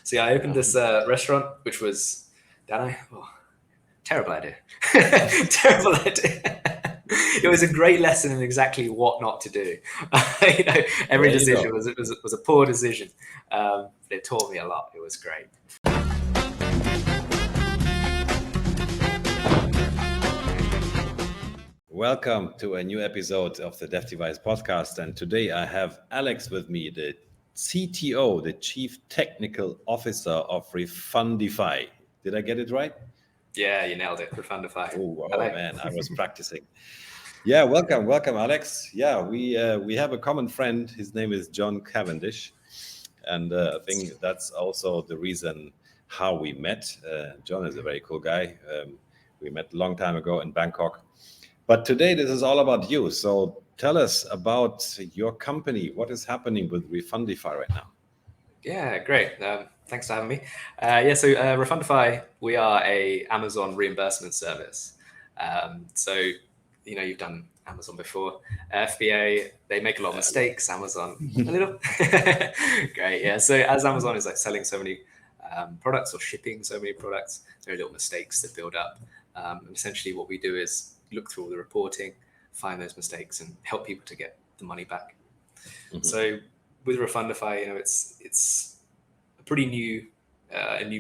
So yeah, I opened this restaurant, which was, terrible idea. Terrible idea. It was a great lesson in exactly what not to do. Every decision was a poor decision. But it taught me a lot. It was great. Welcome to a new episode of the Dev Device Podcast. And today I have Alex with me, the CTO, the Chief Technical Officer of Refundify. Did I get it right? Yeah, you nailed it. Refundify. Oh man, I was practicing. Yeah, welcome, Alex. Yeah, we have a common friend. His name is John Cavendish, and I think that's also the reason how we met. John is a very cool guy. We met a long time ago in Bangkok, but today this is all about you. So tell us about your company. What is happening with Refundify right now? Yeah, great. Thanks for having me. So Refundify, we are a Amazon reimbursement service. So you've done Amazon before. FBA, they make a lot of mistakes. Amazon, a little. Great, yeah. So as Amazon is like selling so many products or shipping so many products, there are little mistakes that build up. And essentially what we do is look through all the reporting, find those mistakes, and help people to get the money back. Mm-hmm. So with Refundify, it's a pretty new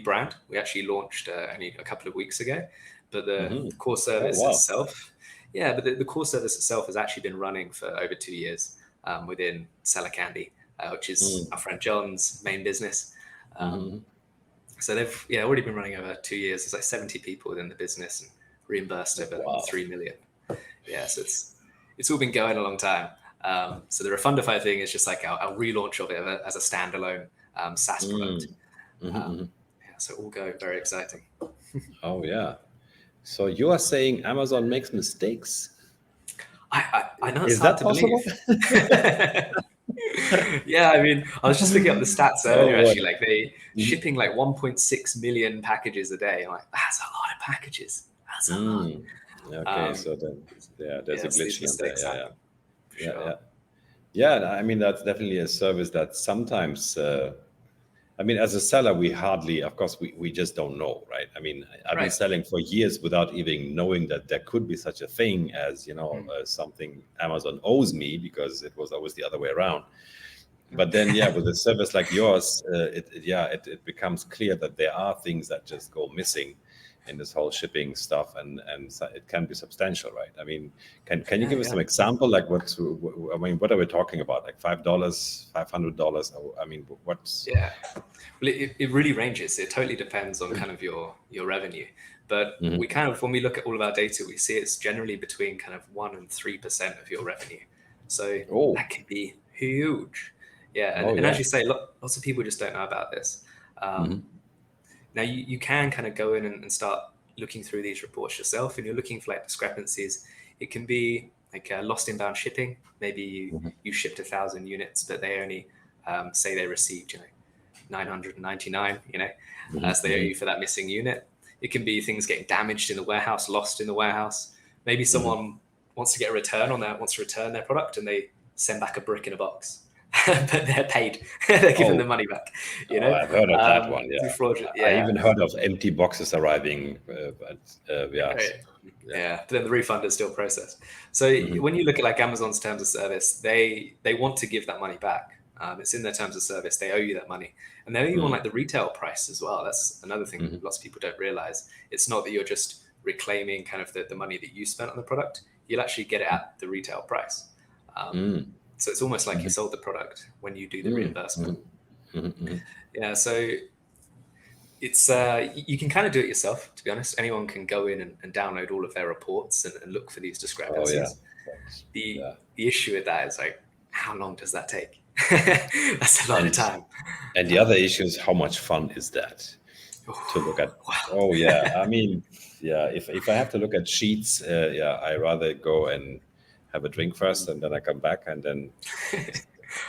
brand. We actually launched only a couple of weeks ago, but the core service itself, but the core service itself has actually been running for over 2 years within Seller Candy, which is our friend John's main business. So they've already been running over 2 years. There's like 70 people within the business and reimbursed over 3 million. Yeah, so it's all been going a long time. So the Refundify thing is just like our relaunch of it as a standalone SaaS product. So all go very exciting. Oh yeah. So you are saying Amazon makes mistakes? I know it's hard to believe. Yeah, I mean, I was just looking up the stats earlier. Actually, like they shipping like 1.6 million packages a day. I'm like, that's a lot of packages. That's a lot. Okay, so then there's a glitch in there. Yeah. I mean, that's definitely a service that sometimes. I mean, as a seller, we hardly, of course, we just don't know, right? I mean, I've been selling for years without even knowing that there could be such a thing as, something Amazon owes me, because it was always the other way around. But then, with a service like yours, it becomes clear that there are things that just go missing in this whole shipping stuff, and it can be substantial, right? I mean, can you give us some example? Like what are we talking about? Like $5, $500? I mean, what's? Yeah, well, it really ranges. It totally depends on kind of your revenue. But we kind of, when we look at all of our data, we see it's generally between kind of 1% and 3% of your revenue. So that can be huge. Yeah, and as you say, lots of people just don't know about this. Now you can kind of go in and start looking through these reports yourself, and you're looking for like discrepancies. It can be like lost inbound shipping. Maybe you shipped 1,000 units, but they only say they received 999. So they owe you for that missing unit. It can be things getting damaged in the warehouse, lost in the warehouse. Maybe someone wants to get a return on that, wants to return their product, and they send back a brick in a box. But they're paid. They're given the money back. I've heard of that one. Yeah. I even heard of empty boxes arriving. But then the refund is still processed. So when you look at like Amazon's terms of service, they want to give that money back. It's in their terms of service. They owe you that money, and they owe you on like the retail price as well. That's another thing lots of people don't realize. It's not that you're just reclaiming kind of the money that you spent on the product. You'll actually get it at the retail price. So it's almost like you sold the product when you do the reimbursement. Yeah, so it's you can kind of do it yourself, to be honest. Anyone can go in and download all of their reports and look for these discrepancies. The issue with that is like, how long does that take? That's a lot of time. And the other issue is, how much fun is that to look at? I mean, if I have to look at sheets, I rather go and have a drink first, and then I come back, and then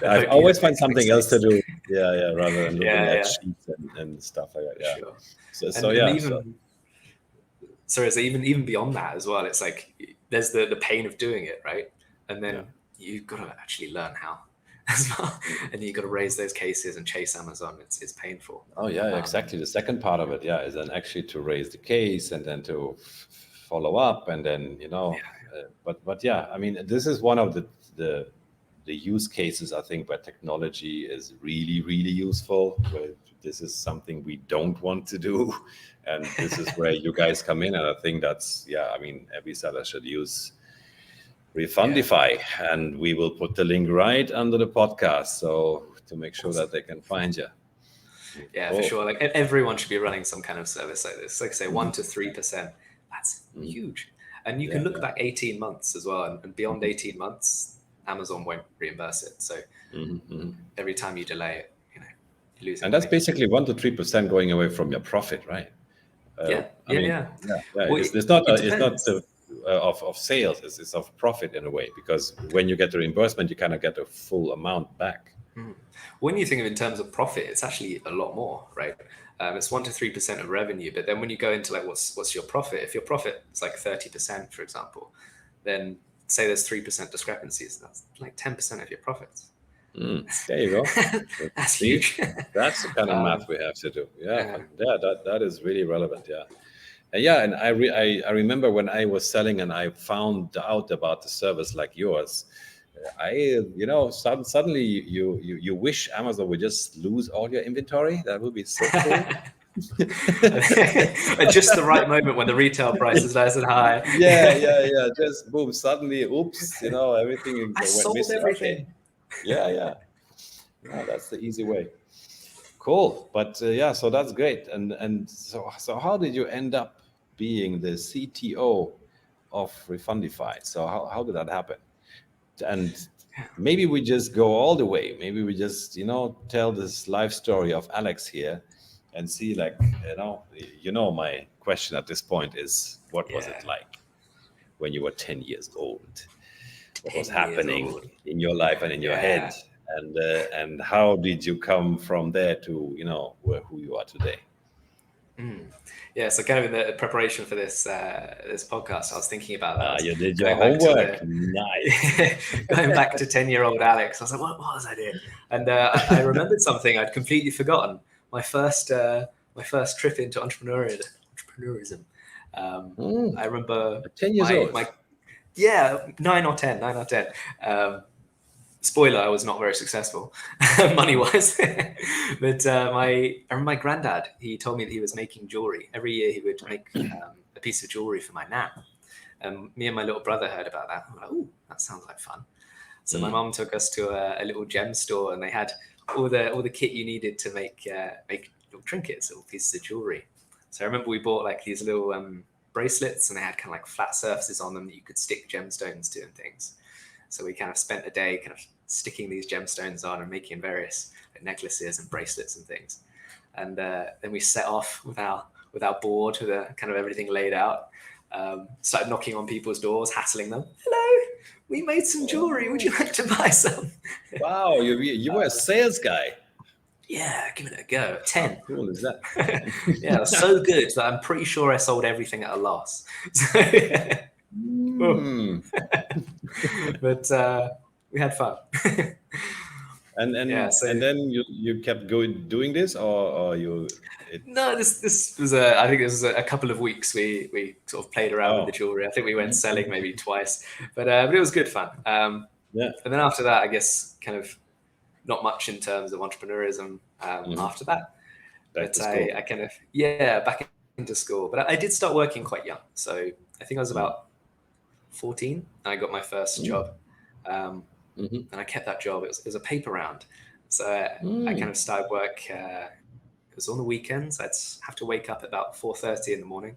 I always find something else to do. Rather than looking at sheets and stuff like that. Sure. So even beyond that as well, it's like there's the pain of doing it, right? And then you've got to actually learn how. as well. And you got to raise those cases and chase Amazon. It's painful. Oh yeah, exactly. The second part of it, is then actually to raise the case and then to follow up, and then but yeah, I mean, this is one of the use cases, I think, where technology is really, really useful. Where this is something we don't want to do, and this is where you guys come in. And I think that's I mean, every seller should use Refundify, and we will put the link right under the podcast, so to make sure that they can find you. Yeah, for sure. Like everyone should be running some kind of service like this. Like say 1 to 3%. That's huge. And you can look back 18 months as well, and beyond 18 months, Amazon won't reimburse it. So every time you delay it, you lose it. And that's basically 1 to 3% going away from your profit, right? It's not of sales, it's of profit in a way, because when you get the reimbursement, you kind of get a full amount back. When you think of it in terms of profit, it's actually a lot more, right? It's 1 to 3% of revenue, but then when you go into like what's your profit, if your profit is like 30%, for example, then say there's 3% discrepancies, that's like 10% of your profits. There you go. That's huge. That's the kind of math we have to do. That is really relevant. And I remember when I was selling and I found out about the service like yours, suddenly you wish Amazon would just lose all your inventory. That would be so cool. At just the right moment when the retail price is nice and high. Just boom, suddenly, oops, everything I sold missing. everything. Yeah, that's the easy way. Cool, but so that's great. And so how did you end up being the CTO of Refundify? So how did that happen? And maybe we just go all the way. Maybe we just tell this life story of Alex here, and see, like, my question at this point is, what was it like when you were 10 years old? What was happening in your life and in your head, and how did you come from there to who you are today? So kind of in the preparation for this podcast, I was thinking about that. You did your homework. Nice. Going back to 10-year-old Alex, I was like, what was I doing? And I remembered something I'd completely forgotten. My first trip into entrepreneurism. I remember 10 years old. 9 or 10. Spoiler, I was not very successful money-wise. But I remember my granddad, he told me that he was making jewelry. Every year he would make a piece of jewelry for my nan. Me and my little brother heard about that. I'm like, oh, that sounds like fun. So my mom took us to a little gem store, and they had all the kit you needed to make little trinkets, little pieces of jewelry. So I remember we bought like these little bracelets, and they had kind of like flat surfaces on them that you could stick gemstones to and things. So we kind of spent a day kind of sticking these gemstones on and making various necklaces and bracelets and things. And then we set off with our board, with kind of everything laid out. Started knocking on people's doors, hassling them. Hello, we made some jewelry. Would you like to buy some? Wow, you were a sales guy. Yeah, give it a go. At 10. How cool is that? It was so good that I'm pretty sure I sold everything at a loss. But we had fun. And then you kept doing this, or you? No, this was I think it was a couple of weeks. We sort of played around with the jewelry. I think we went selling maybe twice, but it was good fun. And then after that, I guess kind of not much in terms of entrepreneurism after that. I kind of back into school. But I did start working quite young, so I think I was about 14, and I got my first job. And I kept that job. It was a paper round. So I kind of started work. It was on the weekends. I'd have to wake up at about 4:30 in the morning,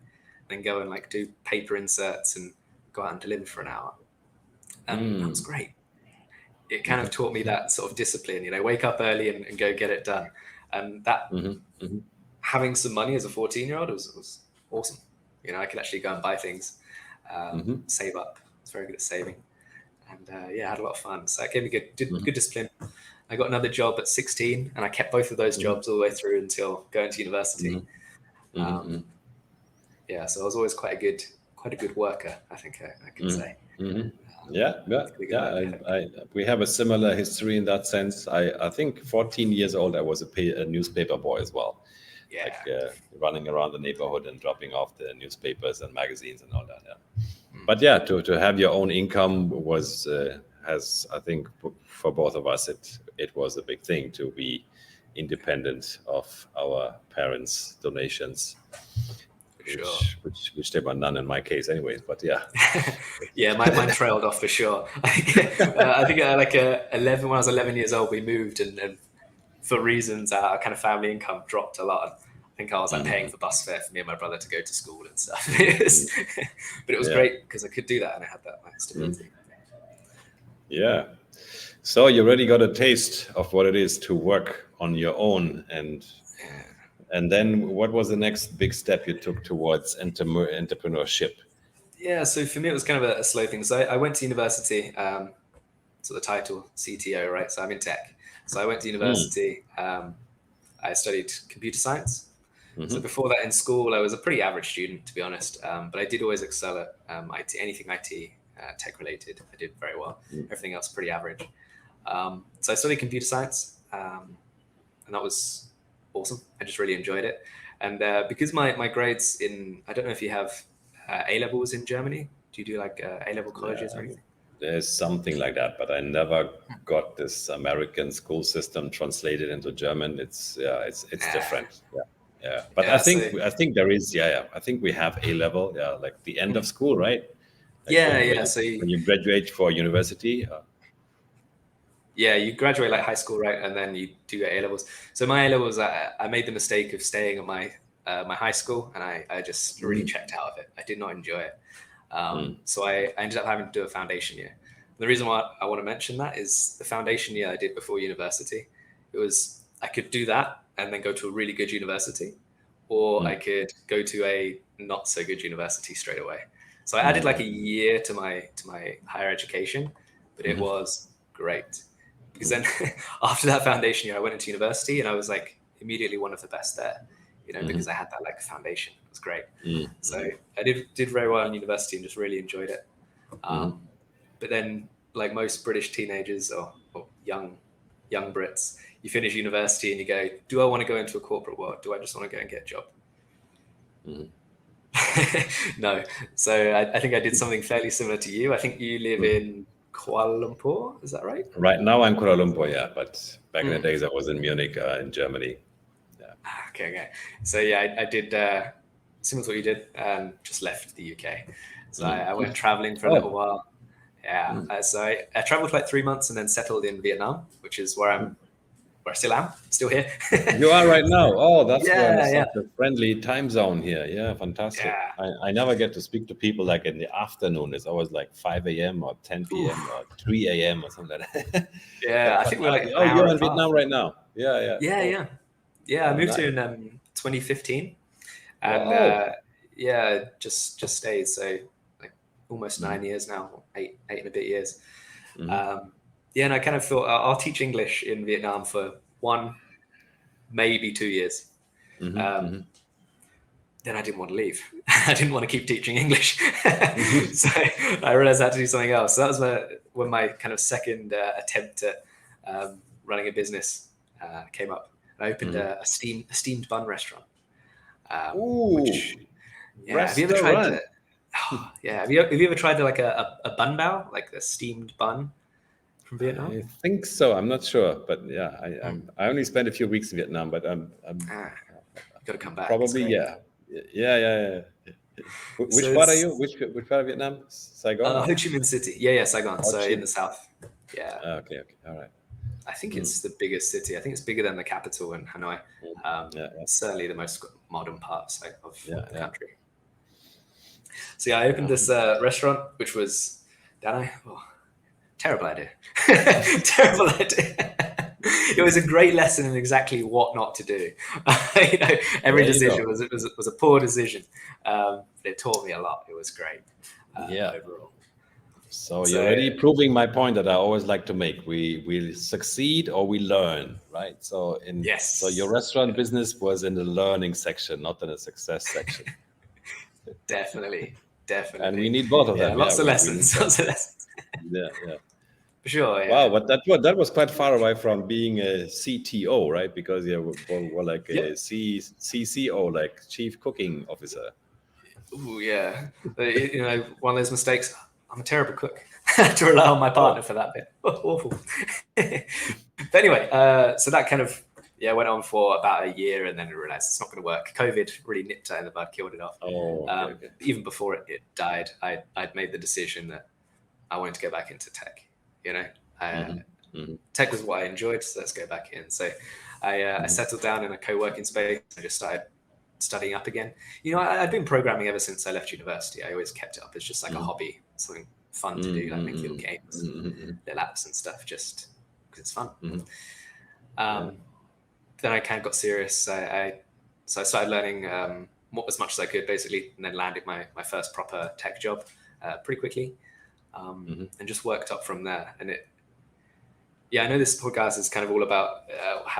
then go and like do paper inserts and go out and deliver for an hour. And that was great. It kind of taught me that sort of discipline, wake up early and go get it done. And that having some money as a 14-year-old was awesome. I could actually go and buy things, save up. I was very good at saving. And I had a lot of fun. So it gave me good discipline. I got another job at 16, and I kept both of those jobs all the way through until going to university. So I was always quite a good worker, I think I could say. We have a similar history in that sense. I think 14 years old, I was a newspaper boy as well. Yeah. Like running around the neighborhood and dropping off the newspapers and magazines and all that. Yeah. But yeah, to have your own income was has, I think, for both of us, it was a big thing to be independent of our parents' donations. Which there were none in my case anyways, but yeah. Yeah, mine trailed off for sure. I think like 11, when I was 11 years old, we moved and for reasons, our kind of family income dropped a lot. I think I was like paying for bus fare for me and my brother to go to school and stuff. But it was great because I could do that and I had that like, stability. Yeah. So you already got a taste of what it is to work on your own, and then what was the next big step you took towards entrepreneurship? Yeah, so for me it was kind of a slow thing. So I went to university, so the title CTO, right? So I'm in tech. So I went to university. I studied computer science. So before that in school, I was a pretty average student, to be honest. But I did always excel at IT, anything IT, tech related. I did very well. Everything else pretty average. So I studied computer science, and that was awesome. I just really enjoyed it. And because my grades I don't know if you have A-levels in Germany. Do you do like A-level colleges or anything? There's something like that, but I never got this American school system translated into German. It's different. Yeah. But I think there is. I think we have A-level. Yeah, like the end of school, right? Like So when you graduate for university. Yeah, you graduate like high school, right? And then you do your A-levels. So my A-levels, I made the mistake of staying at my high school, and I just really checked out of it. I did not enjoy it. So I ended up having to do a foundation year. The reason why I want to mention that is the foundation year I did before university. I could do that and then go to a really good university, or I could go to a not so good university straight away. So I added like a year to my higher education, but it was great. Because then after that foundation year, I went into university and I was like immediately one of the best there, because I had that like foundation. It was great. So I did very well in university and just really enjoyed it. But then like most British teenagers or young Brits, you finish university and you go, do I want to go into a corporate world? Do I just want to go and get a job? No. So I think I did something fairly similar to you. I think you live in Kuala Lumpur, is that right? Right now I'm Kuala Lumpur, yeah. But back in the days I was in Munich, in Germany. Yeah. Okay. So yeah, I did similar to what you did, and just left the UK. So I went traveling for a little while. Yeah. So I traveled for like 3 months and then settled in Vietnam, which is where I still am, still here. You are right now. Oh, that's such a friendly time zone here. Yeah, fantastic. Yeah. I never get to speak to people like in the afternoon. It's always like 5 a.m. or 10 p.m. or 3 a.m. or something like that. Yeah, I think we're like you're in Vietnam right now. Yeah. I moved here in 2015, and just stayed. So like almost 9 years now, eight and a bit years. And I kind of thought I'll teach English in Vietnam for 1, maybe 2 years. Then I didn't want to leave. I didn't want to keep teaching English. So I realized I had to do something else. So that was when my kind of second attempt at running a business came up. And I opened a steamed bun restaurant. Which, have you ever tried have you ever tried like a bun bao, like the steamed bun? From Vietnam? I think so. I'm not sure, but I only spent a few weeks in Vietnam, but you got to come back. Probably, yeah. Which part are you? Which part of Vietnam? Saigon? Ho Chi Minh City. Yeah, Saigon. So in the south. Yeah. Okay. All right. I think it's the biggest city. I think it's bigger than the capital in Hanoi. Certainly the most modern part of the country. So I opened this restaurant, which was terrible idea. Terrible idea. It was a great lesson in exactly what not to do. Every decision was a poor decision. It taught me a lot. It was great. Overall. So you're already proving my point that I always like to make. We succeed or we learn, right? So so your restaurant business was in the learning section, not in the success section. Definitely. Definitely. And we need both of them. Lots of lessons. Lots of lessons. Yeah, yeah. For sure. Yeah. Wow, but that was quite far away from being a CTO, right? Because we're like a CCO, like Chief Cooking Officer. Ooh, yeah. One of those mistakes. I'm a terrible cook. To rely on my partner for that bit. Awful. But anyway, so that kind of went on for about a year, and then I realized it's not going to work. COVID really nipped it in the bud, killed it off. Okay. Even before it died, I'd made the decision that I wanted to go back into tech. Tech was what I enjoyed, so let's go back in. So I settled down in a co-working space. I just started studying up again. I'd been programming ever since I left university. I always kept it up as just like a hobby, something fun to do, like make little games, little apps and stuff, just because it's fun. Then I kind of got serious. So I started learning as much as I could, basically, and then landed my first proper tech job pretty quickly, and just worked up from there. And I know this podcast is kind of all about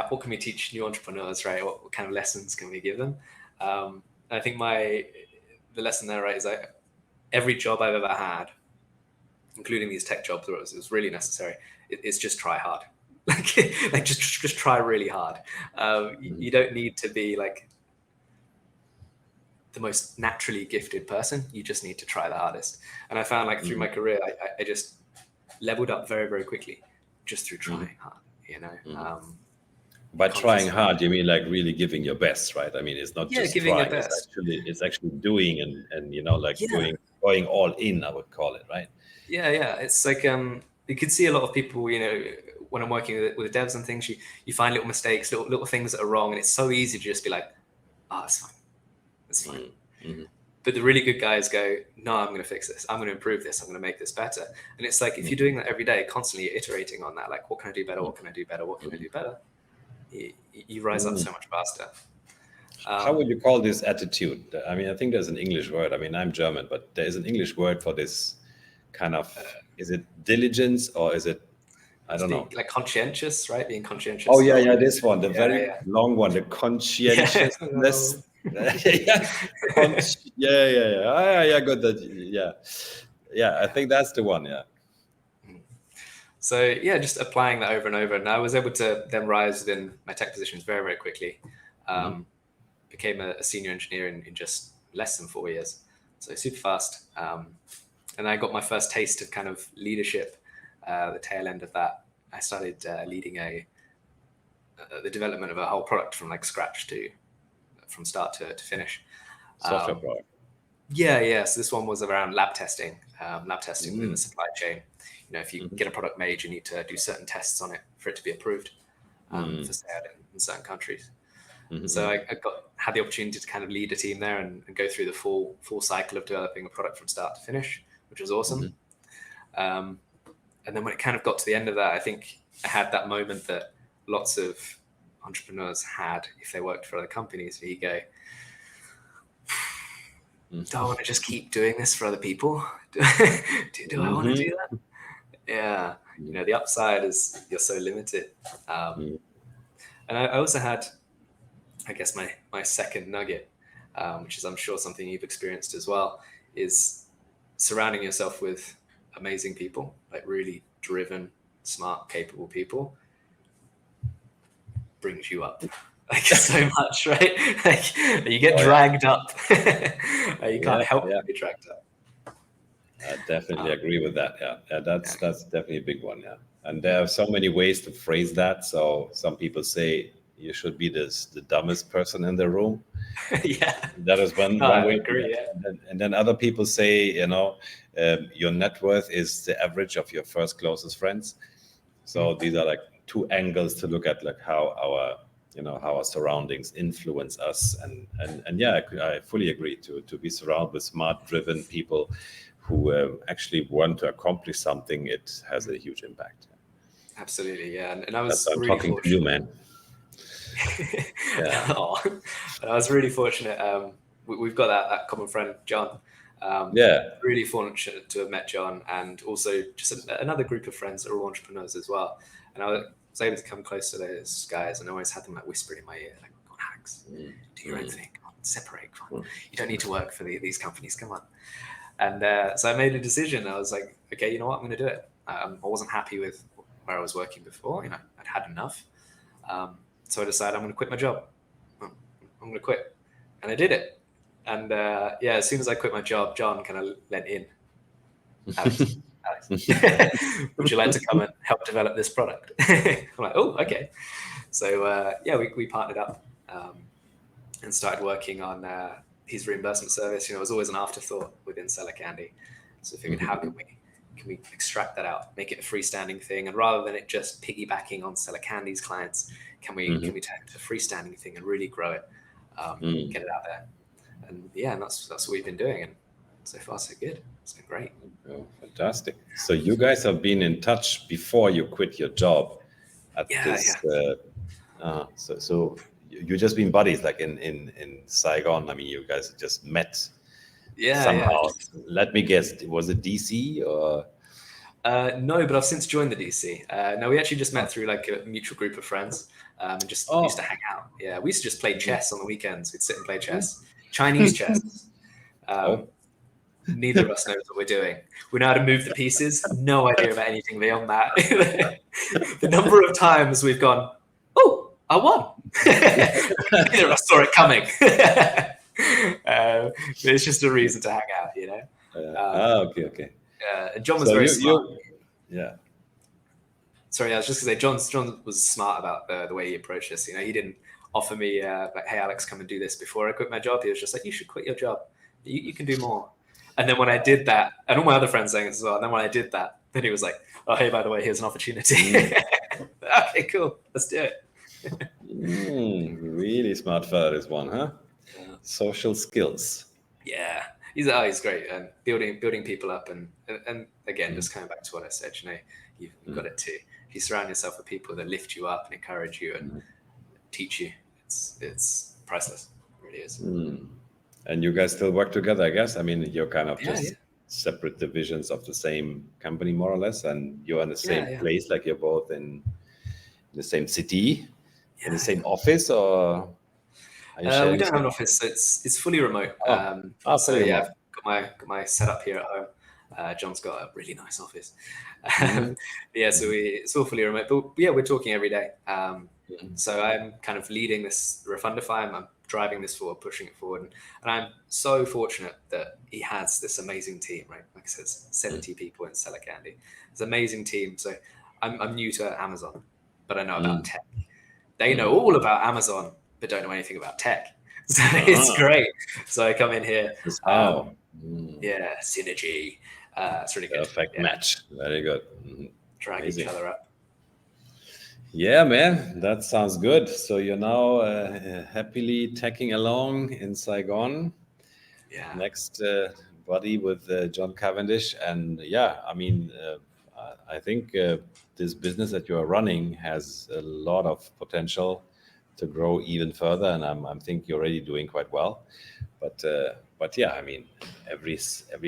what can we teach new entrepreneurs, right? What kind of lessons can we give them? I think the lesson there, right, is every job I've ever had, including these tech jobs, where it was really necessary, it's just try hard. like just try really hard. You don't need to be like the most naturally gifted person. You just need to try the hardest. And I found through my career, I just leveled up very, very quickly just through trying hard, By trying hard, you mean like really giving your best, right? I mean, it's not just giving trying, your best. It's actually doing and going all in, I would call it, right? Yeah. It's like, you could see a lot of people, when I'm working with devs and things, you find little mistakes, little things that are wrong. And it's so easy to just be like, it's fine. It's fine. But the really good guys go, no, I'm going to fix this. I'm going to improve this. I'm going to make this better. And it's like, if you're doing that every day, constantly iterating on that, like, what can I do better? What can I do better? What can I do better? You rise up so much faster. How would you call this attitude? I mean, I think there's an English word. I mean, I'm German, but there is an English word for this kind of, is it diligence or is it, I don't know. Like conscientious, right? Being conscientious. Oh, yeah, this one, the very long one, the conscientiousness. Yeah, good. I think that's the one. Yeah. So just applying that over and over, and I was able to then rise within my tech positions very, very quickly. Became a senior engineer in just less than 4 years, so super fast. And I got my first taste of kind of leadership. The tail end of that, I started leading the development of a whole product from scratch from start to finish. Software product. Yeah. So this one was around lab testing within the supply chain. If you get a product made, you need to do certain tests on it for it to be approved for sale in certain countries. So I had the opportunity to kind of lead a team there and go through the full cycle of developing a product from start to finish, which was awesome. And then when it kind of got to the end of that, I think I had that moment that lots of entrepreneurs had if they worked for other companies, where you go, do I want to just keep doing this for other people? Do I want to do that? Yeah. The upside is you're so limited. And I also had, I guess, my second nugget, which is I'm sure something you've experienced as well, is surrounding yourself with amazing people, like really driven, smart, capable people, brings you up so much, right? You get dragged up. You can't help but be dragged up. I definitely agree with that. Yeah, that's definitely a big one. Yeah, and there are so many ways to phrase that. So some people say you should be the dumbest person in the room. That is one way. I agree, and then other people say, your net worth is the average of your first closest friends. So these are two angles to look at, how our surroundings influence us. And I fully agree to be surrounded with smart, driven people who actually want to accomplish something. It has a huge impact. Absolutely, yeah. And I was really talking fortunate. To you, man. But I was really fortunate. We've got that common friend, John. Really fortunate to have met John, and also just another group of friends that are all entrepreneurs as well. And I was able to come close to those guys, and I always had them whispering in my ear, "Come on, Hags, do your own thing. Come on, separate. Come on. You don't need to work for these companies. Come on." And so I made a decision. I was like, okay, you know what? I'm going to do it. I wasn't happy with where I was working before. You know, I'd had enough. So I decided I'm going to quit my job. I'm going to quit. And I did it. And yeah, as soon as I quit my job, John kind of lent in. Alex, would you like to come and help develop this product? I'm like, oh, okay. So yeah, we partnered up and started working on his reimbursement service. You know, it was always an afterthought within Seller Candy. So I figured, how can we extract that out, make it a freestanding thing, and rather than it just piggybacking on Seller Candy's clients, can we turn it into a freestanding thing and really grow it, get it out there? And yeah, and that's what we've been doing, and so far so good. It's been great. Oh, fantastic. So you guys have been in touch before you quit your job at this. Yeah. So you just been buddies, like in Saigon. I mean, you guys just met somehow. Yeah. Let me guess, was it DC or? No, but I've since joined the DC. No, we actually just met through like a mutual group of friends and just used to hang out. Yeah, we used to just play chess on the weekends. We'd sit and play chess, Chinese chess. Neither of us knows what we're doing. We know how to move the pieces. No idea about anything beyond that. The number of times we've gone, oh, I won. Neither of us saw it coming. It's just a reason to hang out, you know. Okay. And John was very smart. Yeah. Sorry, I was just going to say, John was smart about the way he approached this. You know, he didn't offer me like, hey, Alex, come and do this before I quit my job. He was just like, you should quit your job. You can do more. And then when I did that, and all my other friends saying it as well, and then when I did that, then he was like, oh, hey, by the way, here's an opportunity. Okay, cool. Let's do it. Really smart fella, this one, huh? Yeah. Social skills. Yeah. He's great. And building people up. And again, just coming back to what I said, you know, you've got it too. If you surround yourself with people that lift you up and encourage you and teach you, it's priceless. It really is. And you guys still work together, I guess? I mean, you're kind of just separate divisions of the same company, more or less, and you're in the same place, like you're both in the same city, in the same office, or? We don't have an office, so it's fully remote. So yeah, I've got my setup here at home. John's got a really nice office. Yeah, so it's all fully remote, but yeah, we're talking every day. So I'm kind of leading this Refundify. I'm driving this forward, pushing it forward. And I'm so fortunate that he has this amazing team, right? Like I said, 70 people in Seller Candy. It's an amazing team. So I'm new to Amazon, but I know about tech. They know all about Amazon, but don't know anything about tech. So it's great. So I come in here. Yeah, synergy. It's really good. Perfect match. Very good. Drag each other up. Yeah, man, that sounds good. So you're now happily tagging along in Saigon. Yeah. Next buddy with John Cavendish. And yeah, I mean, I think this business that you're running has a lot of potential to grow even further. And I think you're already doing quite well. But yeah, I mean, every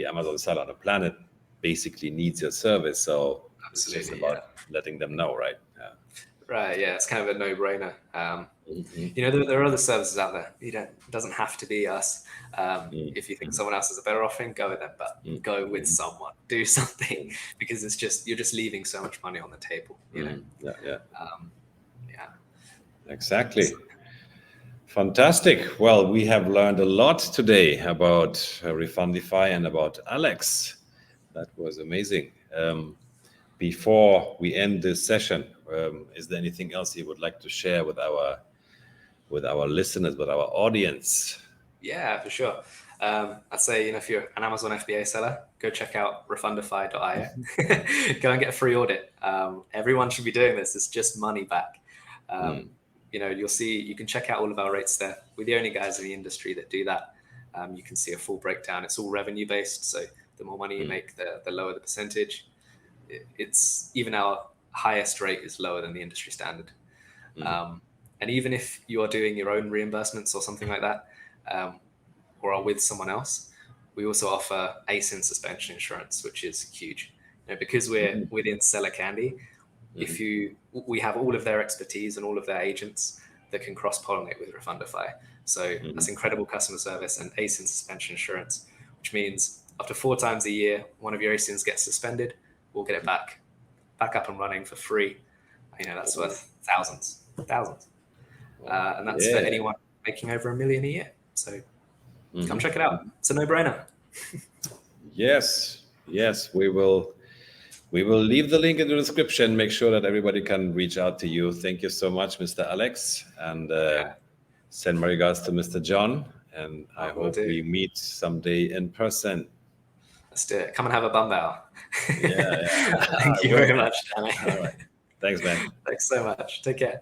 Amazon seller on the planet basically needs your service. So absolutely, it's just about letting them know, right? Yeah. Right, yeah, it's kind of a no-brainer. You know, there are other services out there. It doesn't have to be us. If you think someone else is a better offering, go with them, but go with someone. Do something, because you're just leaving so much money on the table. You know. Yeah. Yeah. Exactly. Fantastic. Well, we have learned a lot today about Refundify and about Alex. That was amazing. Before we end this session, is there anything else you would like to share with our listeners, with our audience? Yeah, for sure. I'd say, if you're an Amazon FBA seller, go check out refundify.io. Go and get a free audit. Everyone should be doing this. It's just money back. You can check out all of our rates there. We're the only guys in the industry that do that. You can see a full breakdown. It's all revenue based. So the more money you make, the lower the percentage. It's even our highest rate is lower than the industry standard. And even if you are doing your own reimbursements or something like that, or are with someone else, we also offer ASIN suspension insurance, which is huge. Because we're within Seller Candy, we have all of their expertise and all of their agents that can cross-pollinate with Refundify. So that's incredible customer service and ASIN suspension insurance, which means up to 4 times a year, one of your ASINs gets suspended, we'll get it back up and running for free. That's worth thousands. And that's for anyone making over $1 million a year. So come check it out. It's a no-brainer. Yes, we will leave the link in the description. Make sure that everybody can reach out to you. Thank you so much, Mr. Alex, and send my regards to Mr. John. And I hope we meet someday in person. Let's do it. Come and have a bum bow. Yeah. Thank you very much, Danny. All right. Thanks, man. Thanks so much. Take care.